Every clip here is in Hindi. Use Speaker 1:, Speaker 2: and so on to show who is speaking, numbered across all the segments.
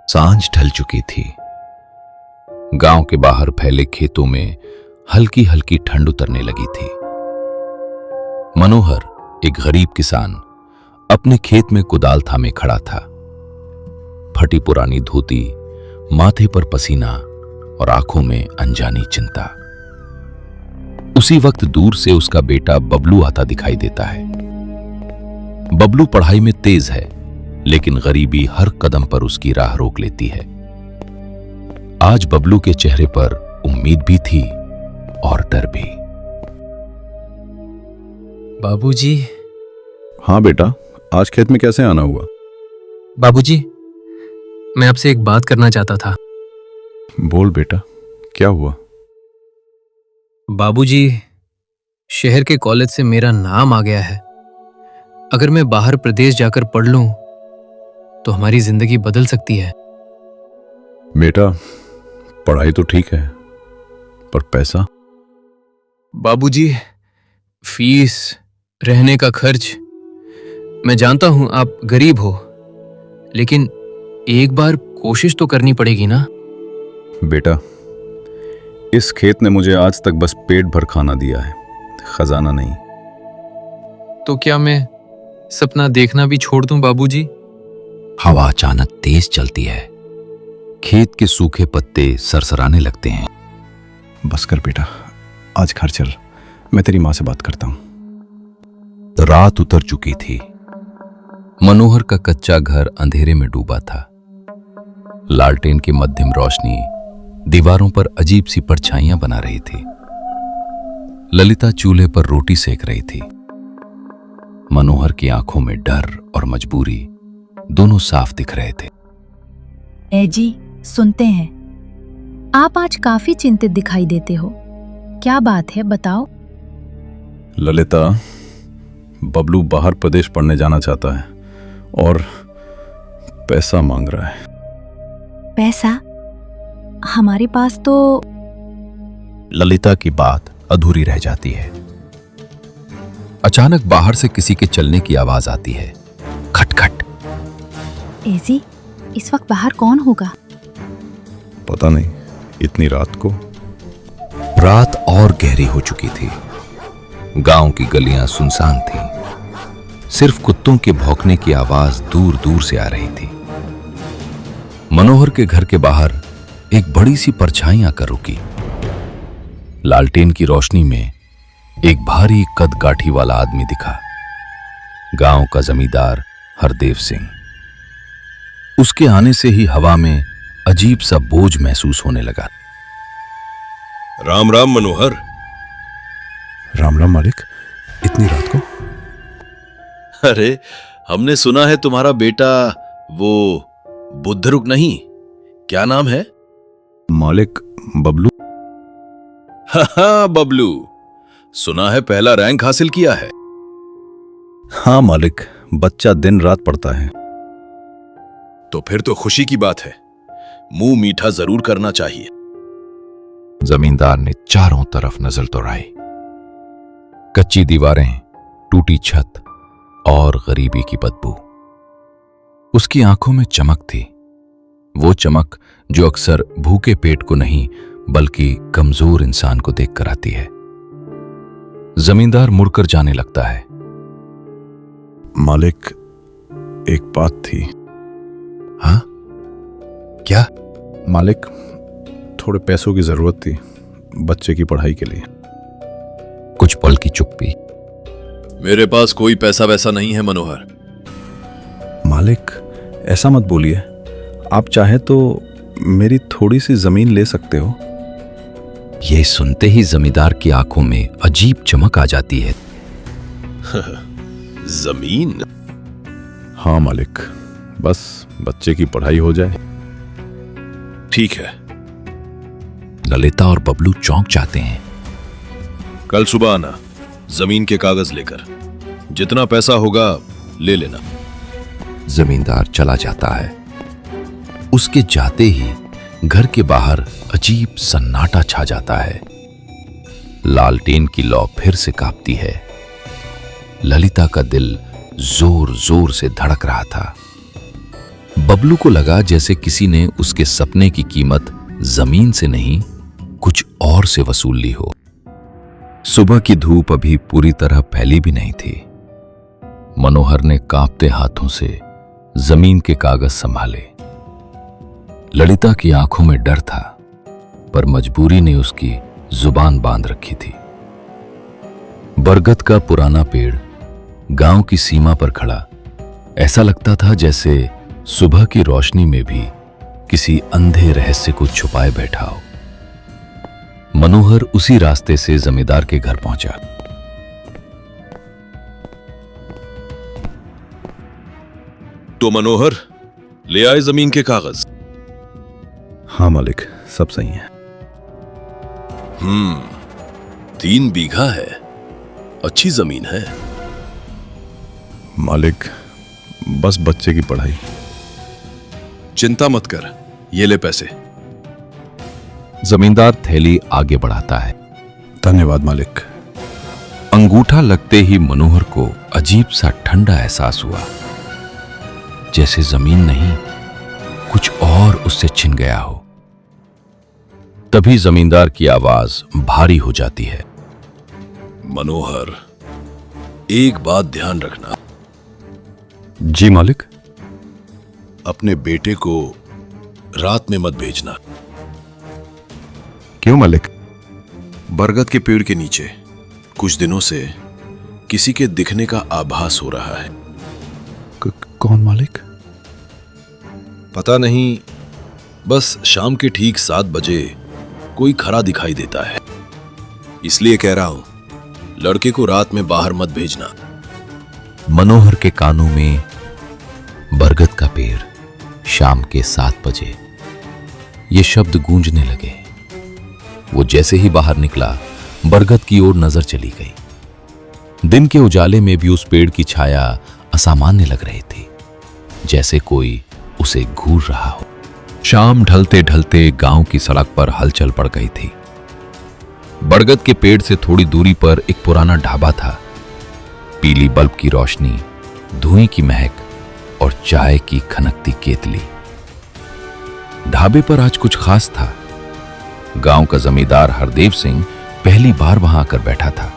Speaker 1: सांझ ढल चुकी थी। गांव के बाहर फैले खेतों में हल्की हल्की ठंड उतरने लगी थी। मनोहर, एक गरीब किसान, अपने खेत में कुदाल थामे खड़ा था। फटी पुरानी धोती, माथे पर पसीना और आंखों में अनजानी चिंता। उसी वक्त दूर से उसका बेटा बबलू आता दिखाई देता है। बबलू पढ़ाई में तेज है, लेकिन गरीबी हर कदम पर उसकी राह रोक लेती है। आज बबलू के चेहरे पर उम्मीद भी थी और डर भी।
Speaker 2: बाबूजी।
Speaker 3: हाँ बेटा, आज खेत में कैसे आना हुआ?
Speaker 2: बाबूजी, मैं आपसे एक बात करना चाहता था।
Speaker 3: बोल बेटा, क्या हुआ?
Speaker 2: बाबूजी, शहर के कॉलेज से मेरा नाम आ गया है। अगर मैं बाहर प्रदेश जाकर पढ़ लूं तो हमारी जिंदगी बदल सकती है।
Speaker 3: बेटा, पढ़ाई तो ठीक है, पर पैसा?
Speaker 2: बाबूजी, फीस, रहने का खर्च। मैं जानता हूं आप गरीब हो, लेकिन एक बार कोशिश तो करनी पड़ेगी ना।
Speaker 3: बेटा, इस खेत ने मुझे आज तक बस पेट भर खाना दिया है, खजाना नहीं।
Speaker 2: तो क्या मैं सपना देखना भी छोड़ दूं बाबूजी?
Speaker 1: हवा अचानक तेज चलती है। खेत के सूखे पत्ते सरसराने लगते हैं।
Speaker 3: बस कर बेटा, आज घर चल, मैं तेरी मां से बात करता हूं।
Speaker 1: रात उतर चुकी थी। मनोहर का कच्चा घर अंधेरे में डूबा था। लालटेन की मध्यम रोशनी दीवारों पर अजीब सी परछाइयां बना रही थी। ललिता चूल्हे पर रोटी सेक रही थी। मनोहर की आंखों में डर और मजबूरी दोनों साफ दिख रहे थे।
Speaker 4: ए जी, सुनते हैं। आप आज काफी चिंतित दिखाई देते हो। क्या बात है, बताओ।
Speaker 3: ललिता, बबलू बाहर प्रदेश पढ़ने जाना चाहता है और पैसा मांग रहा है।
Speaker 4: पैसा? हमारे पास तो।
Speaker 1: ललिता की बात अधूरी रह जाती है। अचानक बाहर से किसी के चलने की आवाज आती है। खटखट।
Speaker 4: एजी, इस वक्त बाहर कौन होगा?
Speaker 3: पता नहीं, इतनी रात को।
Speaker 1: रात और गहरी हो चुकी थी। गांव की गलियां सुनसान थीं। सिर्फ कुत्तों के भौंकने की आवाज दूर दूर से आ रही थी। मनोहर के घर के बाहर एक बड़ी सी परछाई आकर रुकी। लालटेन की रोशनी में एक भारी कद काठी वाला आदमी दिखा। गांव का जमींदार हरदेव सिंह। उसके आने से ही हवा में अजीब सा बोझ महसूस होने लगा।
Speaker 5: राम राम मनोहर।
Speaker 3: राम राम मालिक, इतनी रात को?
Speaker 5: अरे, हमने सुना है तुम्हारा बेटा वो बुद्धरुक नहीं, क्या नाम है?
Speaker 3: मालिक, बबलू।
Speaker 5: हाँ, बबलू। सुना है पहला रैंक हासिल किया है।
Speaker 3: हाँ मालिक, बच्चा दिन रात पढ़ता है।
Speaker 5: तो फिर तो खुशी की बात है। मुंह मीठा जरूर करना चाहिए।
Speaker 1: जमींदार ने चारों तरफ नजर दौड़ाई। कच्ची दीवारें, टूटी छत और गरीबी की बदबू। उसकी आंखों में चमक थी, वो चमक जो अक्सर भूखे पेट को नहीं बल्कि कमजोर इंसान को देखकर आती है। जमींदार मुड़कर जाने लगता है।
Speaker 3: मालिक, एक बात थी।
Speaker 1: हाँ? क्या?
Speaker 3: मालिक, थोड़े पैसों की जरूरत थी बच्चे की पढ़ाई के लिए।
Speaker 1: कुछ पल की चुप्पी।
Speaker 5: मेरे पास कोई पैसा वैसा नहीं है मनोहर।
Speaker 3: मालिक, ऐसा मत बोलिए। आप चाहे तो मेरी थोड़ी सी जमीन ले सकते हो।
Speaker 1: यह सुनते ही जमींदार की आंखों में अजीब चमक आ जाती है।
Speaker 5: जमीन?
Speaker 3: हाँ मालिक, बस बच्चे की पढ़ाई हो जाए।
Speaker 5: ठीक है।
Speaker 1: ललिता और बबलू चौंक जाते हैं।
Speaker 5: कल सुबह आना, जमीन के कागज लेकर। जितना पैसा होगा ले लेना।
Speaker 1: जमींदार चला जाता है। उसके जाते ही घर के बाहर अजीब सन्नाटा छा जाता है। लालटेन की लौ फिर से कांपती है। ललिता का दिल जोर जोर से धड़क रहा था। बबलू को लगा जैसे किसी ने उसके सपने की कीमत जमीन से नहीं कुछ और से वसूल ली हो। सुबह की धूप अभी पूरी तरह फैली भी नहीं थी। मनोहर ने कांपते हाथों से जमीन के कागज संभाले। ललिता की आंखों में डर था, पर मजबूरी ने उसकी जुबान बांध रखी थी। बरगद का पुराना पेड़ गांव की सीमा पर खड़ा ऐसा लगता था जैसे सुबह की रोशनी में भी किसी अंधे रहस्य को छुपाए बैठा हो। मनोहर उसी रास्ते से जमींदार के घर पहुंचा।
Speaker 5: तो मनोहर, ले आए जमीन के कागज?
Speaker 3: हाँ मालिक, सब सही है।
Speaker 5: 3 बीघा है, अच्छी जमीन है।
Speaker 3: मालिक, बस बच्चे की पढ़ाई।
Speaker 5: चिंता मत कर, ये ले पैसे।
Speaker 1: जमींदार थैली आगे बढ़ाता है।
Speaker 3: धन्यवाद मालिक।
Speaker 1: अंगूठा लगते ही मनोहर को अजीब सा ठंडा एहसास हुआ, जैसे जमीन नहीं कुछ और उससे छिन गया हो। तभी जमींदार की आवाज भारी हो जाती है।
Speaker 5: मनोहर, एक बात ध्यान रखना,
Speaker 3: जी मालिक।
Speaker 5: अपने बेटे को रात में मत भेजना।
Speaker 3: क्यों मालिक?
Speaker 5: बरगद के पेड़ के नीचे कुछ दिनों से किसी के दिखने का आभास हो रहा है।
Speaker 3: कौन मालिक?
Speaker 5: पता नहीं, बस शाम के ठीक 7 बजे कोई खड़ा दिखाई देता है। इसलिए कह रहा हूं, लड़के को रात में बाहर मत भेजना।
Speaker 1: मनोहर के कानों में बरगद का पेड़, शाम के 7 बजे, ये शब्द गूंजने लगे। वो जैसे ही बाहर निकला, बरगद की ओर नजर चली गई। दिन के उजाले में भी उस पेड़ की छाया असामान्य लग रही थी, जैसे कोई उसे घूर रहा हो। शाम ढलते ढलते गांव की सड़क पर हलचल पड़ गई थी। बरगद के पेड़ से थोड़ी दूरी पर एक पुराना ढाबा था। पीली बल्ब की रोशनी, धुएं की महक और चाय की खनकती केतली। ढाबे पर आज कुछ खास था। गांव का जमींदार हरदेव सिंह पहली बार वहां आकर बैठा था।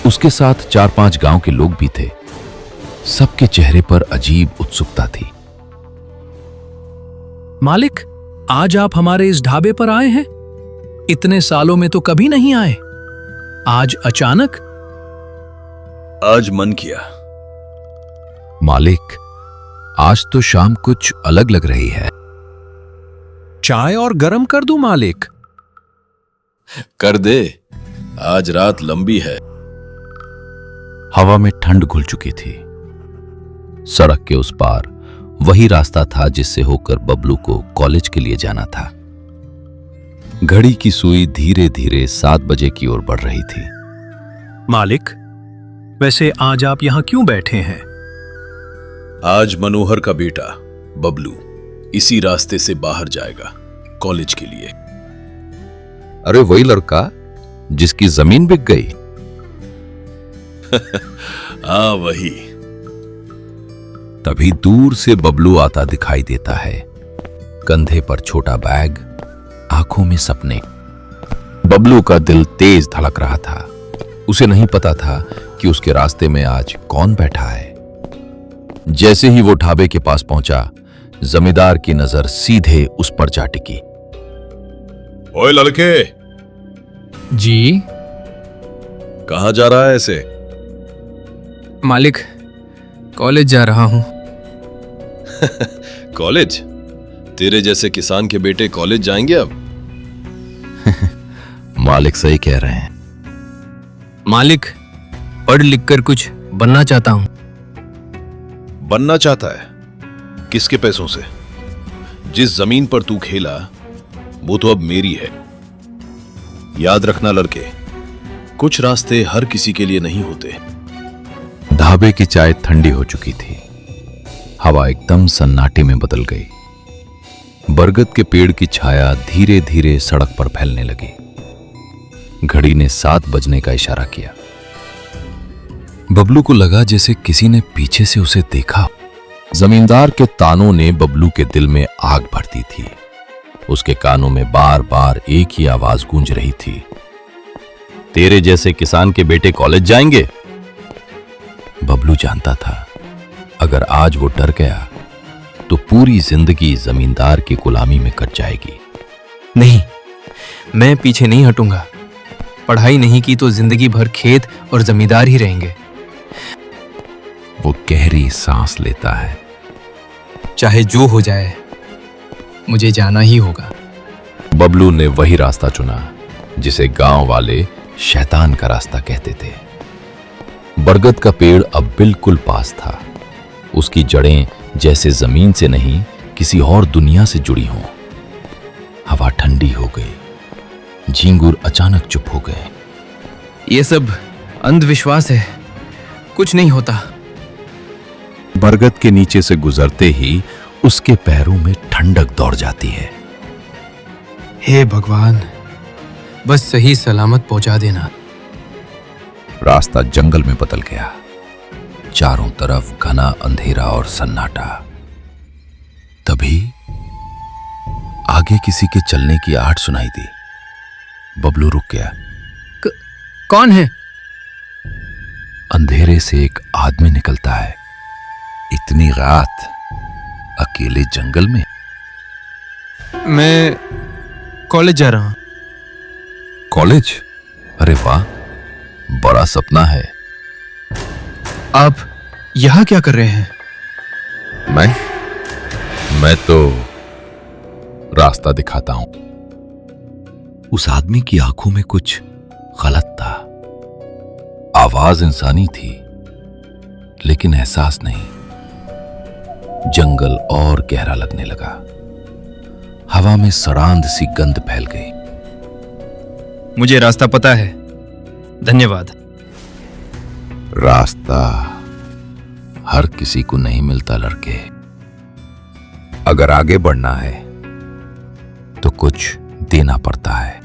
Speaker 1: उसके साथ 4-5 गांव के लोग भी थे। सबके चेहरे पर अजीब उत्सुकता थी।
Speaker 6: मालिक, आज आप हमारे इस ढाबे पर आए हैं? इतने सालों में तो कभी नहीं आए। आज अचानक?
Speaker 5: आज मन किया।
Speaker 1: मालिक, आज तो शाम कुछ अलग लग रही है।
Speaker 6: चाय और गरम कर दूं मालिक?
Speaker 5: कर दे, आज रात लंबी है।
Speaker 1: हवा में ठंड घुल चुकी थी। सड़क के उस पार वही रास्ता था जिससे होकर बबलू को कॉलेज के लिए जाना था। घड़ी की सुई धीरे धीरे 7 बजे की ओर बढ़ रही थी।
Speaker 6: मालिक, वैसे आज आप यहां क्यों बैठे हैं?
Speaker 5: आज मनोहर का बेटा बबलू इसी रास्ते से बाहर जाएगा कॉलेज के लिए।
Speaker 1: अरे वही लड़का जिसकी जमीन बिक गई?
Speaker 5: हाँ, वही।
Speaker 1: तभी दूर से बबलू आता दिखाई देता है। कंधे पर छोटा बैग, आंखों में सपने। बबलू का दिल तेज धड़क रहा था। उसे नहीं पता था कि उसके रास्ते में आज कौन बैठा है। जैसे ही वो ढाबे के पास पहुंचा, जमींदार की नजर सीधे उस पर जा टिकी।
Speaker 5: ओए लड़के,
Speaker 2: जी
Speaker 5: कहां जा रहा है ऐसे?
Speaker 2: मालिक, कॉलेज जा रहा हूं।
Speaker 5: कॉलेज? तेरे जैसे किसान के बेटे कॉलेज जाएंगे अब?
Speaker 1: मालिक सही कह रहे हैं।
Speaker 2: मालिक, पढ़ लिख कर कुछ बनना चाहता हूं।
Speaker 5: बनना चाहता है? किसके पैसों से? जिस जमीन पर तू खेला वो तो अब मेरी है। याद रखना लड़के, कुछ रास्ते हर किसी के लिए नहीं होते।
Speaker 1: ढाबे की चाय ठंडी हो चुकी थी। हवा एकदम सन्नाटे में बदल गई। बरगद के पेड़ की छाया धीरे धीरे सड़क पर फैलने लगी। घड़ी ने 7 बजने का इशारा किया। बबलू को लगा जैसे किसी ने पीछे से उसे देखा। जमींदार के तानों ने बबलू के दिल में आग भर दी थी। उसके कानों में बार बार एक ही आवाज गूंज रही थी, तेरे जैसे किसान के बेटे कॉलेज जाएंगे। बबलू जानता था अगर आज वो डर गया तो पूरी जिंदगी जमींदार की गुलामी में कट जाएगी।
Speaker 2: नहीं, मैं पीछे नहीं हटूंगा। पढ़ाई नहीं की तो जिंदगी भर खेत और जमींदार ही रहेंगे।
Speaker 1: वो गहरी सांस लेता है।
Speaker 2: चाहे जो हो जाए, मुझे जाना ही होगा।
Speaker 1: बबलू ने वही रास्ता चुना जिसे गांव वाले शैतान का रास्ता कहते थे। बरगद का पेड़ अब बिल्कुल पास था। उसकी जड़ें जैसे जमीन से नहीं किसी और दुनिया से जुड़ी हों। हवा ठंडी हो गई। झींगुर अचानक चुप हो गए।
Speaker 2: ये सब अंधविश्वास है, कुछ नहीं होता।
Speaker 1: बरगद के नीचे से गुजरते ही उसके पैरों में ठंडक दौड़ जाती है।
Speaker 2: हे भगवान, बस सही सलामत पहुंचा देना।
Speaker 1: रास्ता जंगल में बदल गया। चारों तरफ घना अंधेरा और सन्नाटा। तभी आगे किसी के चलने की आहट सुनाई दी। बबलू रुक गया।
Speaker 2: कौन है?
Speaker 1: अंधेरे से एक आदमी निकलता है। इतनी रात अकेले जंगल में?
Speaker 2: मैं कॉलेज जा रहा हूं।
Speaker 1: कॉलेज? अरे वाह, बड़ा सपना है।
Speaker 2: आप यहां क्या कर रहे हैं?
Speaker 1: मैं तो रास्ता दिखाता हूं। उस आदमी की आंखों में कुछ गलत था। आवाज इंसानी थी लेकिन एहसास नहीं। जंगल और गहरा लगने लगा। हवा में सड़ांध सी गंध फैल गई।
Speaker 2: मुझे रास्ता पता है, धन्यवाद।
Speaker 1: रास्ता हर किसी को नहीं मिलता लड़के। अगर आगे बढ़ना है तो कुछ देना पड़ता है।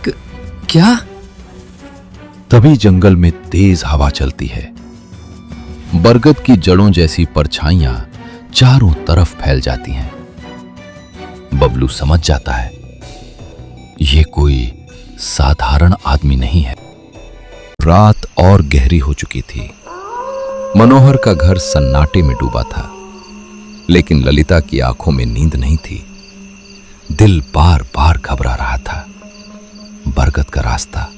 Speaker 2: क्या?
Speaker 1: तभी जंगल में तेज हवा चलती है। बरगद की जड़ों जैसी परछाइयां चारों तरफ फैल जाती हैं। बबलू समझ जाता है ये कोई साधारण आदमी नहीं है। रात और गहरी हो चुकी थी। मनोहर का घर सन्नाटे में डूबा था, लेकिन ललिता की आंखों में नींद नहीं थी। दिल बार बार घबरा रहा था। बरगद का रास्ता,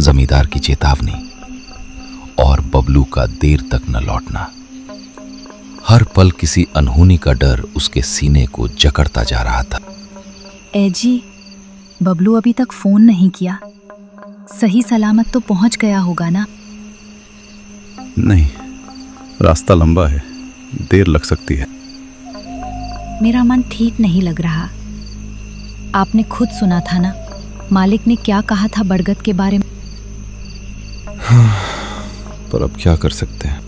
Speaker 1: जमींदार की चेतावनी और बबलू का देर तक न लौटना। हर पल किसी अनहोनी का डर उसके सीने को जकड़ता जा रहा था।
Speaker 4: एजी, बबलू अभी तक फोन नहीं किया। सही सलामत तो पहुंच गया होगा ना?
Speaker 3: नहीं, रास्ता लंबा है, देर लग सकती है।
Speaker 4: मेरा मन ठीक नहीं लग रहा। आपने खुद सुना था ना, मालिक ने क्या कहा था बरगद के बारे में।
Speaker 3: पर अब क्या कर सकते हैं?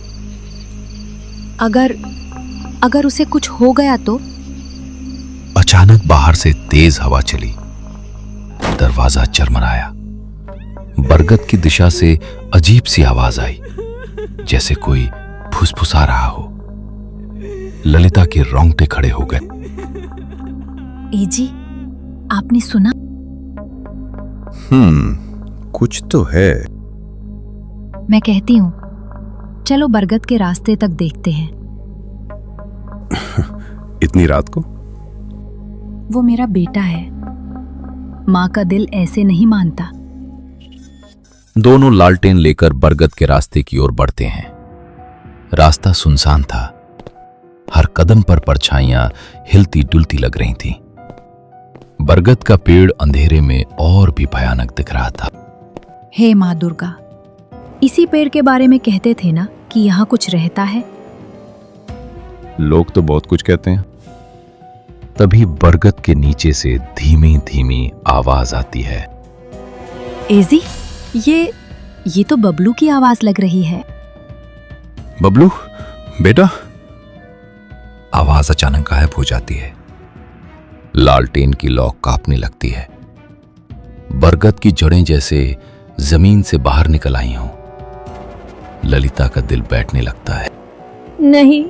Speaker 4: अगर उसे कुछ हो गया तो?
Speaker 1: अचानक बाहर से तेज हवा चली। दरवाजा चरमराया। बरगद की दिशा से अजीब सी आवाज आई, जैसे कोई फुसफुसा रहा हो। ललिता के रोंगटे खड़े हो गए।
Speaker 4: एजी, आपने सुना?
Speaker 3: कुछ तो है।
Speaker 4: मैं कहती हूँ, चलो बरगद के रास्ते तक देखते हैं।
Speaker 3: इतनी रात को?
Speaker 4: वो मेरा बेटा है। माँ का दिल ऐसे नहीं मानता।
Speaker 1: दोनों लालटेन लेकर बरगद के रास्ते की ओर बढ़ते हैं। रास्ता सुनसान था। हर कदम पर परछाइयां हिलती डुलती लग रही थीं। बरगद का पेड़ अंधेरे में और भी भयानक दिख रहा था।
Speaker 4: हे माँ दुर्गा, इसी पेड़ के बारे में कहते थे ना कि यहाँ कुछ रहता है।
Speaker 3: लोग तो बहुत कुछ कहते हैं।
Speaker 1: तभी बरगद के नीचे से धीमी धीमी आवाज आती है।
Speaker 4: एजी, ये तो बबलू की आवाज लग रही है।
Speaker 3: बबलू बेटा।
Speaker 1: आवाज अचानक गायब हो जाती है। लालटेन की लौ कांपने लगती है। बरगद की जड़ें जैसे जमीन से बाहर निकल आई हों। ललिता का दिल बैठने लगता है।
Speaker 4: नहीं,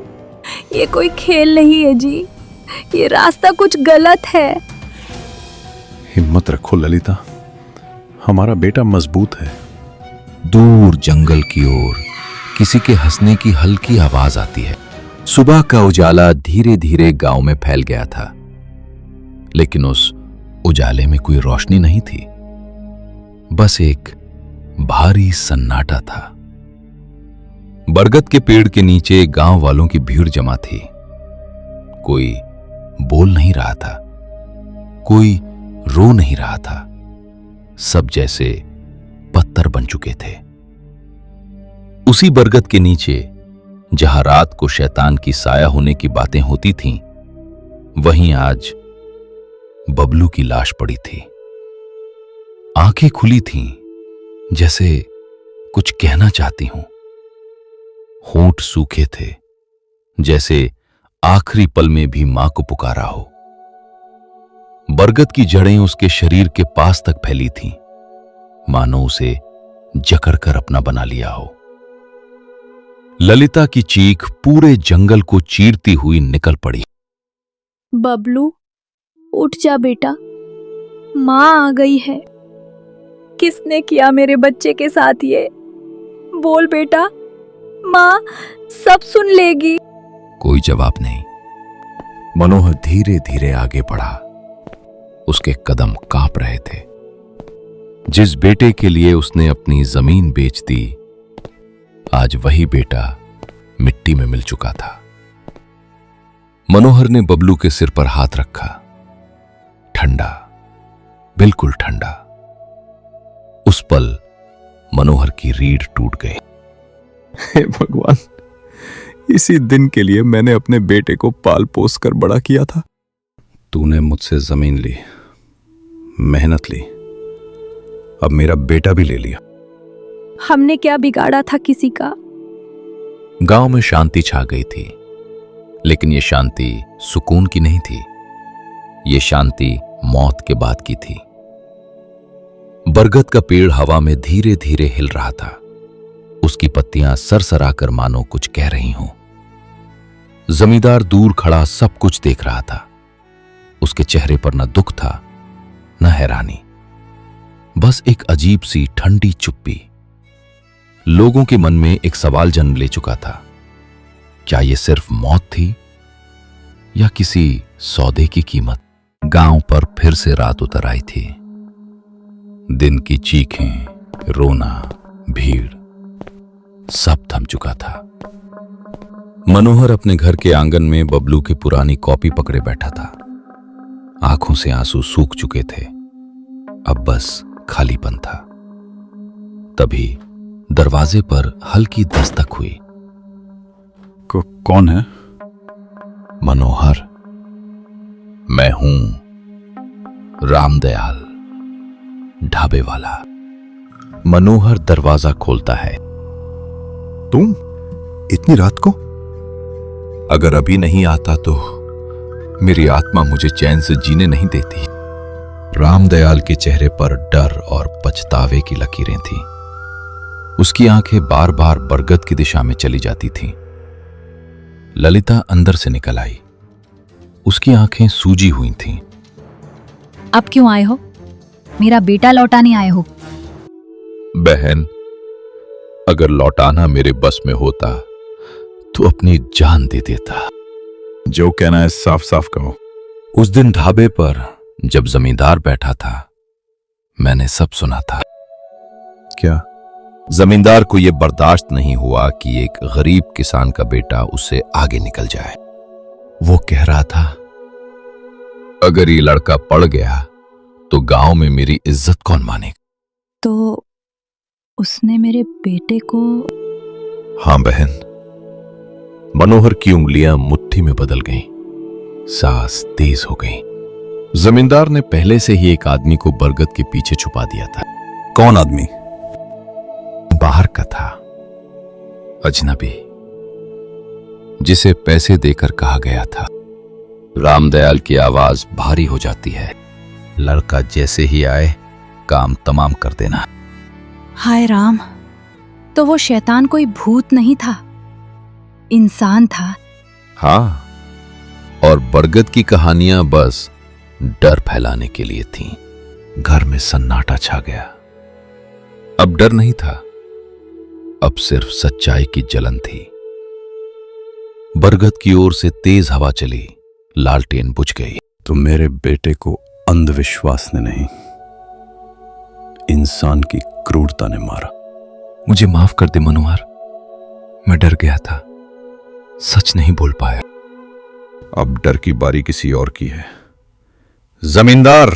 Speaker 4: ये कोई खेल नहीं है जी, ये रास्ता कुछ गलत है।
Speaker 3: हिम्मत रखो ललिता, हमारा बेटा मजबूत है।
Speaker 1: दूर जंगल की ओर किसी के हंसने की हल्की आवाज आती है। सुबह का उजाला धीरे धीरे गांव में फैल गया था, लेकिन उस उजाले में कोई रोशनी नहीं थी, बस एक भारी सन्नाटा था। बरगद के पेड़ के नीचे गांव वालों की भीड़ जमा थी। कोई बोल नहीं रहा था, कोई रो नहीं रहा था, सब जैसे पत्थर बन चुके थे। उसी बरगद के नीचे जहां रात को शैतान की साया होने की बातें होती थीं, वहीं आज बबलू की लाश पड़ी थी। आंखें खुली थीं, जैसे कुछ कहना चाहती हूं। होंठ सूखे थे, जैसे आखिरी पल में भी मां को पुकारा हो। बरगद की जड़ें उसके शरीर के पास तक फैली थीं, मानो उसे जकड़कर अपना बना लिया हो। ललिता की चीख पूरे जंगल को चीरती हुई निकल पड़ी।
Speaker 4: बबलू, उठ जा बेटा, माँ आ गई है। किसने किया मेरे बच्चे के साथ ये? बोल बेटा, माँ सब सुन लेगी।
Speaker 1: कोई जवाब नहीं। मनोहर धीरे धीरे आगे बढ़ा। उसके कदम कांप रहे थे। जिस बेटे के लिए उसने अपनी जमीन बेच दी, आज वही बेटा मिट्टी में मिल चुका था। मनोहर ने बबलू के सिर पर हाथ रखा। ठंडा, बिल्कुल ठंडा। उस पल मनोहर की रीढ़ टूट गई।
Speaker 3: हे भगवान, इसी दिन के लिए मैंने अपने बेटे को पाल पोस कर बड़ा किया था। तूने मुझसे जमीन ली, मेहनत ली, अब मेरा बेटा भी ले लिया।
Speaker 4: हमने क्या बिगाड़ा था किसी का?
Speaker 1: गांव में शांति छा गई थी, लेकिन यह शांति सुकून की नहीं थी। यह शांति मौत के बाद की थी। बरगद का पेड़ हवा में धीरे धीरे हिल रहा था। उसकी पत्तियां सरसराकर मानो कुछ कह रही हों। जमींदार दूर खड़ा सब कुछ देख रहा था। उसके चेहरे पर न दुख था, न हैरानी, बस एक अजीब सी ठंडी चुप्पी। लोगों के मन में एक सवाल जन्म ले चुका था। क्या यह सिर्फ मौत थी या किसी सौदे की कीमत? गांव पर फिर से रात उतर आई थी। दिन की चीखें, रोना, भीड़, सब थम चुका था। मनोहर अपने घर के आंगन में बबलू की पुरानी कॉपी पकड़े बैठा था। आंखों से आंसू सूख चुके थे, अब बस खालीपन था। तभी दरवाजे पर हल्की दस्तक हुई।
Speaker 3: कौन है?
Speaker 1: मनोहर, मैं हूं रामदयाल, ढाबे वाला। मनोहर दरवाजा खोलता है।
Speaker 5: तुम इतनी रात को?
Speaker 1: अगर अभी नहीं आता तो मेरी आत्मा मुझे चैन से जीने नहीं देती। रामदयाल के चेहरे पर डर और पछतावे की लकीरें थीं। उसकी आंखें बार बार बरगद की दिशा में चली जाती थीं। ललिता अंदर से निकल आई। उसकी आंखें सूजी हुई थीं।
Speaker 4: अब क्यों आए हो? मेरा बेटा लौटाने आए हो?
Speaker 1: बहन, अगर लौटाना मेरे बस में होता तो अपनी जान दे देता।
Speaker 3: जो कहना है साफ साफ कहो।
Speaker 1: उस दिन ढाबे पर जब जमींदार बैठा था, मैंने सब सुना था।
Speaker 3: क्या?
Speaker 1: जमींदार को यह बर्दाश्त नहीं हुआ कि एक गरीब किसान का बेटा उससे आगे निकल जाए। वो कह रहा था, अगर ये लड़का पड़ गया तो गांव में मेरी इज्जत कौन मानेगा?
Speaker 4: तो उसने मेरे बेटे को?
Speaker 1: हां बहन। मनोहर की उंगलियां मुट्ठी में बदल गईं। सांस तेज हो गई। जमींदार ने पहले से ही एक आदमी को बरगद के पीछे छुपा दिया था।
Speaker 3: कौन आदमी?
Speaker 1: बाहर का था, अजनबी, जिसे पैसे देकर कहा गया था। रामदयाल की आवाज भारी हो जाती है। लड़का जैसे ही आए, काम तमाम कर देना।
Speaker 4: हाय राम, तो वो शैतान कोई भूत नहीं था? इंसान था।
Speaker 1: हाँ, और बरगद की कहानियां बस डर फैलाने के लिए थीं। घर में सन्नाटा छा गया। अब डर नहीं था, अब सिर्फ सच्चाई की जलन थी। बरगद की ओर से तेज हवा चली, लालटेन बुझ गई।
Speaker 3: तो मेरे बेटे को अंधविश्वास ने नहीं, इंसान की क्रूरता ने मारा।
Speaker 1: मुझे माफ कर दे मनोहर, मैं डर गया था, सच नहीं बोल पाया।
Speaker 3: अब डर की बारी किसी और की है। जमींदार,